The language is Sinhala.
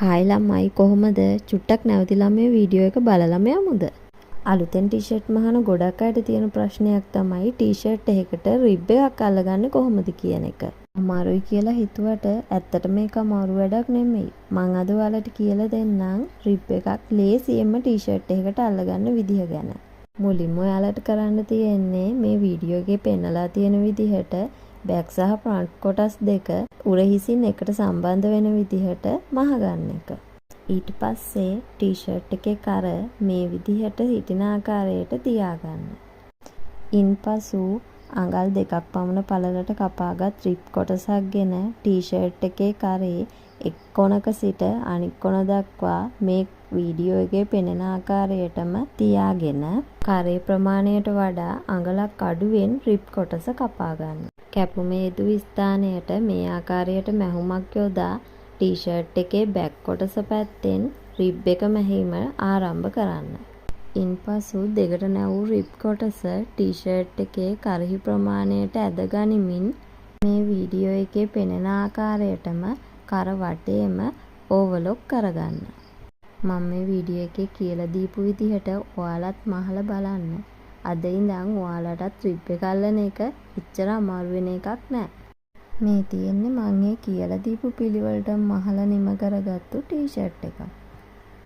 හායි ළමයි කොහොමද? චුට්ටක් නැවතිලා මේ වීඩියෝ එක බලලම යමුද? අලුතෙන් ටී-ෂර්ට් මහන ගොඩක් අයට තියෙන ප්‍රශ්නයක් තමයි ටී-ෂර්ට් එකකට රිබ් එකක් අල්ලගන්නේ කොහොමද කියන එක. අමාරුයි කියලා හිතුවට ඇත්තටම මේක අමාරු වැඩක් නෙමෙයි. මං අද ඔයාලට කියලා දෙන්නම් රිබ් එකක් ලේසියෙන්ම ටී-ෂර්ට් එකකට අල්ලගන්න විදිහ ගැන. මුලින්ම ඔයාලට කරන්න තියෙන්නේ මේ වීඩියෝ එකේ පෙන්නලා තියෙන විදිහට බෑක් සහ ෆ්‍රන්ට් කොටස් දෙක උරහිසින් එකට සම්බන්ධ වෙන විදිහට මහගන්න එක. ඊට පස්සේ ටී-ෂර්ට් එකේ කර මේ විදිහට හිටින ආකාරයට තියාගන්න. ඉන්පසු අඟල් 2ක් පමණ පළලට කපාගත් රිප් කොටසක් ගෙන ටී-ෂර්ට් එකේ කරේ එක් කොනක සිට අනිත් කොන දක්වා මේ වීඩියෝ එකේ පෙනෙන ආකාරයටම තියාගෙන කරේ ප්‍රමාණයට වඩා අඟලක් අඩුවෙන් රිප් කොටස කපා ගන්න. කැපුමේ යෙදු ස්ථානයට මේ ආකාරයට මැහුමක් යොදා ටී-ෂර්ට් එකේ බැක් කොටස පැත්තෙන් රිබ් එක මැහීම ආරම්භ කරන්න. ඉන්පසු දෙකට නැවූ රිබ් කොටස ටී-ෂර්ට් එකේ කරහි ප්‍රමාණයට ඇද ගනිමින් මේ වීඩියෝ එකේ පෙනෙන ආකාරයටම කර වටේම ඕවලොක් කරගන්න. මම මේ වීඩියෝ එකේ කියලා දීපු විදිහට ඔයාලත් මහලා බලන්න. අද ඉඳන් ඔයාලටත් රිබ් එක අල්ලන එක එච්චර අමාරු වෙන එකක් නෑ. මේ තියෙන්නේ මම ඒ කියලා දීපු පිළිවෙලට මහලා නිම කරගත්තු ටී-ෂර්ට් එකක්.